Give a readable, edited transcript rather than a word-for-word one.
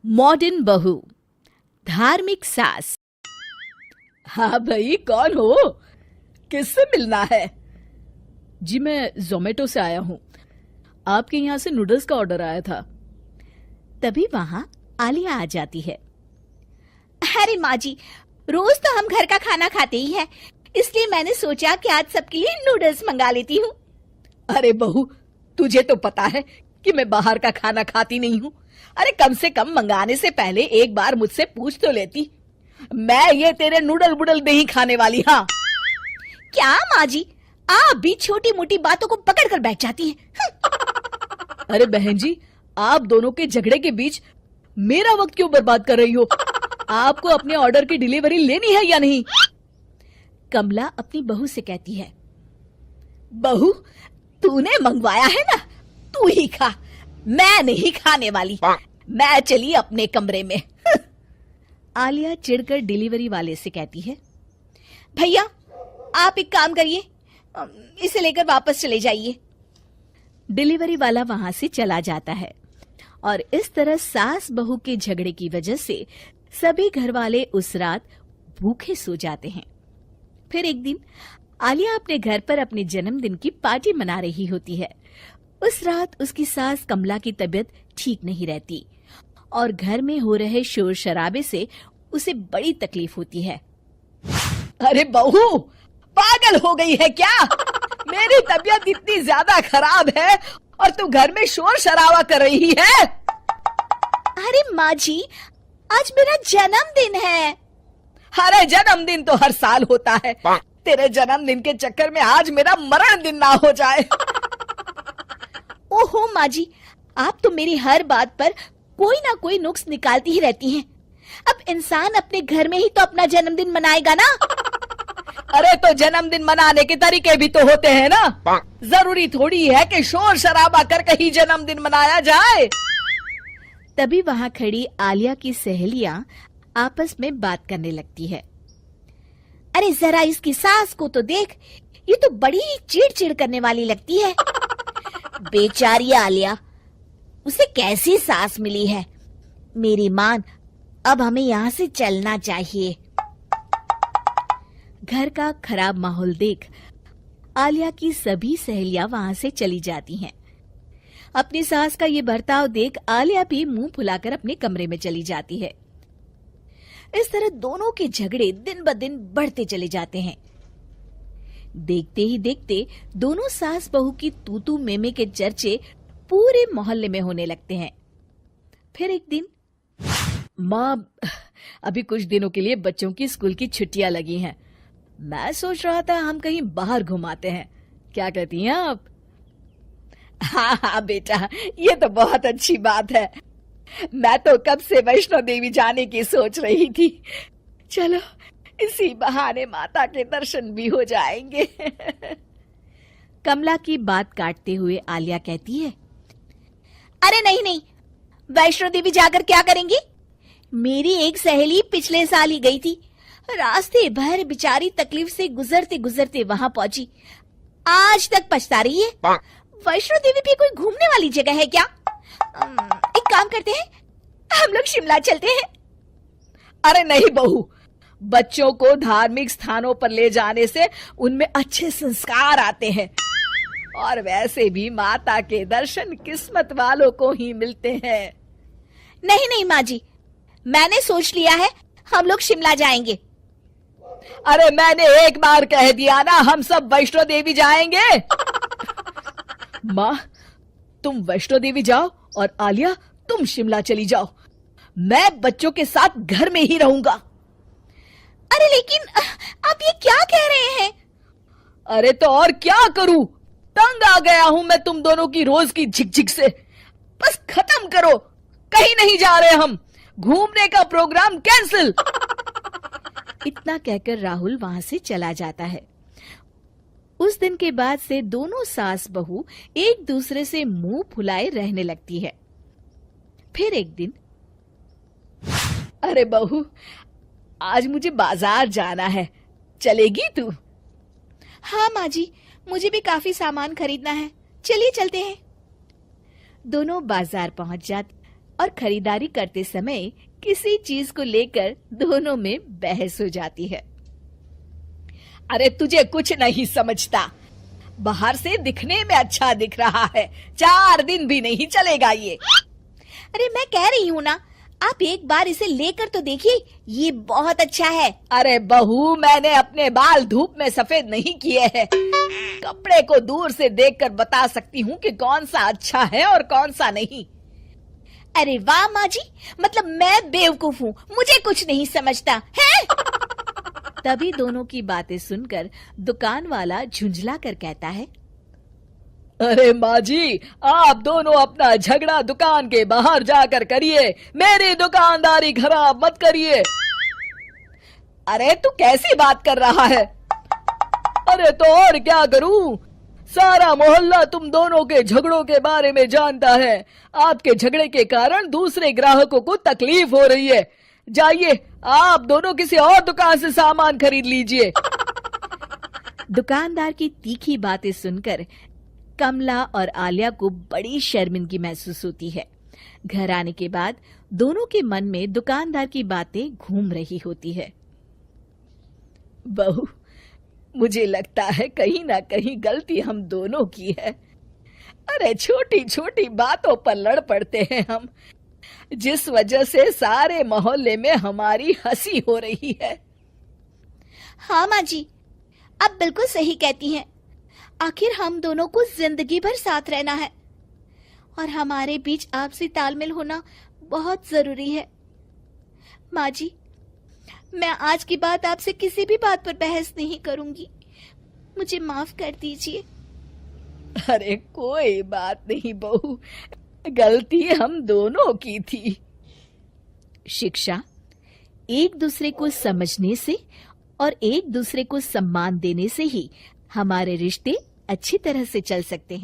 Modern बहू, धार्मिक सास। हाँ भाई, कौन हो? किससे मिलना है? जी मैं जोमेटो से आया हूँ। आपके यहाँ से नूडल्स का ऑर्डर आया था। तभी वहां आलिया आ जाती है। अरे माँ जी, रोज तो हम घर का खाना खाते ही हैं, इसलिए मैंने सोचा कि आज सबके लिए नूडल्स मंगा लेती हूँ। अरे बहू, तुझे तो पता है कि मैं बाहर का खाना खाती नहीं हूँ। अरे कम से कम मंगाने से पहले एक बार मुझसे पूछ तो लेती। मैं ये तेरे नूडल वूडल नहीं खाने वाली। हाँ क्या माँ जी, आप भी छोटी मोटी बातों को पकड़ कर बैठ जाती हैं। अरे बहन जी, आप दोनों के झगड़े के बीच मेरा वक्त क्यों बर्बाद कर रही हो? आपको अपने ऑर्डर की डिलीवरी लेनी है या नहीं? कमला अपनी बहू से कहती है। बहू, तूने मंगवाया है ना, तू ही खा, मैं नहीं खाने वाली। मैं चली अपने कमरे में। आलिया चिढ़कर डिलीवरी वाले से कहती है, भैया आप एक काम करिए, इसे लेकर वापस चले जाइए। डिलीवरी वाला वहां से चला जाता है और इस तरह सास बहू के झगड़े की वजह से सभी घर वाले उस रात भूखे सो जाते हैं। फिर एक दिन आलिया अपने घर पर अपने जन्मदिन की पार्टी मना रही होती है। उस रात उसकी सास कमला की तबीयत ठीक नहीं रहती और घर में हो रहे शोर शराबे से उसे बड़ी तकलीफ होती है। अरे बहू, पागल हो गई है क्या? मेरी तबीयत इतनी ज्यादा खराब है और तू घर में शोर शराबा कर रही है? अरे माँ जी, आज मेरा जन्मदिन है। अरे जन्मदिन तो हर साल होता है। तेरे जन्मदिन के चक्कर में आज मेरा मरण दिन ना हो जाए। ओहो माँ जी, आप तो मेरी हर बात पर कोई ना कोई नुक्स निकालती ही रहती हैं। अब इंसान अपने घर में ही तो अपना जन्मदिन मनाएगा ना। अरे तो जन्मदिन मनाने के तरीके भी तो होते हैं ना। जरूरी थोड़ी है कि शोर शराबा करके ही जन्मदिन मनाया जाए। तभी वहां खड़ी आलिया की सहेलियां आपस में बात करने लगती है। अरे जरा इसकी सास को तो देख, ये तो बड़ी चिड़चिड़ करने वाली लगती है। बेचारी आलिया, उसे कैसी सास मिली है। मेरी मान, अब हमें यहाँ से चलना चाहिए। घर का खराब माहौल देख आलिया की सभी सहेलियां वहां से चली जाती हैं। अपनी सास का ये बर्ताव देख आलिया भी मुंह फुलाकर अपने कमरे में चली जाती है। इस तरह दोनों के झगड़े दिन ब दिन बढ़ते चले जाते हैं। देखते ही देखते दोनों सास बहू की तूतू मेमे के चर्चे पूरे मोहल्ले में होने लगते हैं। फिर एक दिन, माँ, अभी कुछ दिनों के लिए बच्चों की स्कूल की छुट्टियां लगी हैं। मैं सोच रहा था हम कहीं बाहर घुमाते हैं। क्या कहती हैं आप? हाँ हाँ बेटा, ये तो बहुत अच्छी बात है। मैं तो कब से वैष्णो देवी जाने की सोच रही थी। चलो इसी बहाने माता के दर्शन भी हो जाएंगे। कमला की बात काटते हुए आलिया कहती है, अरे नहीं नहीं, वैष्णो देवी जाकर क्या करेंगी? मेरी एक सहेली पिछले साल ही गई थी। रास्ते भर बेचारी तकलीफ से गुजरते गुजरते वहां पहुंची। आज तक पछता रही है। वैष्णो देवी भी कोई घूमने वाली जगह है क्या? एक काम करते हैं, हम लोग शिमला चलते हैं। अरे नहीं बहू, बच्चों को धार्मिक स्थानों पर ले जाने से उनमें अच्छे संस्कार आते हैं और वैसे भी माता के दर्शन किस्मत वालों को ही मिलते हैं। नहीं नहीं माँ जी, मैंने सोच लिया है, हम लोग शिमला जाएंगे। अरे मैंने एक बार कह दिया ना, हम सब वैष्णो देवी जाएंगे। माँ, तुम वैष्णो देवी जाओ और आलिया तुम शिमला चली जाओ। मैं बच्चों के साथ घर में ही रहूंगा। अरे लेकिन आप ये क्या कह रहे हैं? अरे तो और क्या करूं? तंग आ गया हूं मैं तुम दोनों की रोज की झिकझिक से। बस खत्म करो, कहीं नहीं जा रहे हम। घूमने का प्रोग्राम कैंसिल। इतना कहकर राहुल वहां से चला जाता है। उस दिन के बाद से दोनों सास बहू एक दूसरे से मुंह फुलाए रहने लगती है। फिर एक दिन, अरे बहू, आज मुझे बाजार जाना है, चलेगी तू? हाँ माँ जी, मुझे भी काफी सामान खरीदना है, चलिए चलते हैं। दोनों बाजार पहुंच जाते। और खरीदारी करते समय किसी चीज को लेकर दोनों में बहस हो जाती है। अरे तुझे कुछ नहीं समझता, बाहर से दिखने में अच्छा दिख रहा है, 4 दिन भी नहीं चलेगा ये। अरे मैं कह रही हूँ ना, आप एक बार इसे लेकर तो देखिए, ये बहुत अच्छा है। अरे बहू, मैंने अपने बाल धूप में सफेद नहीं किए हैं, कपड़े को दूर से देखकर बता सकती हूँ कि कौन सा अच्छा है और कौन सा नहीं। अरे वाह माँ जी, मतलब मैं बेवकूफ हूँ, मुझे कुछ नहीं समझता है। तभी दोनों की बातें सुनकर दुकान वाला झुंझला कर कहता है, अरे माँ जी, आप दोनों अपना झगड़ा दुकान के बाहर जाकर करिए, मेरी दुकानदारी खराब मत करिए। अरे तू कैसी बात कर रहा है? अरे तो और क्या करूं, सारा मोहल्ला तुम दोनों के झगड़ों के बारे में जानता है। आपके झगड़े के कारण दूसरे ग्राहकों को तकलीफ हो रही है। जाइए, आप दोनों किसी और दुकान से सामान खरीद लीजिए। दुकानदार की तीखी बातें सुनकर कमला और आलिया को बड़ी शर्मिंदगी महसूस होती है। घर आने के बाद दोनों के मन में दुकानदार की बातें घूम रही होती है। बहू, मुझे लगता है कहीं ना कहीं गलती हम दोनों की है। अरे छोटी छोटी बातों पर लड़ पड़ते हैं हम, जिस वजह से सारे मोहल्ले में हमारी हंसी हो रही है। हाँ माँ जी, आप बिल्कुल सही कहती हैं। आखिर हम दोनों को जिंदगी भर साथ रहना है और हमारे बीच आपसी तालमेल होना बहुत जरूरी है। माँ जी, मैं आज की बात आपसे किसी भी बात पर बहस नहीं करूंगी, मुझे माफ कर दीजिए। अरे कोई बात नहीं बहू, गलती हम दोनों की थी। शिक्षा एक दूसरे को समझने से और एक दूसरे को सम्मान देने से ही हमारे रिश्ते अच्छी तरह से चल सकते हैं।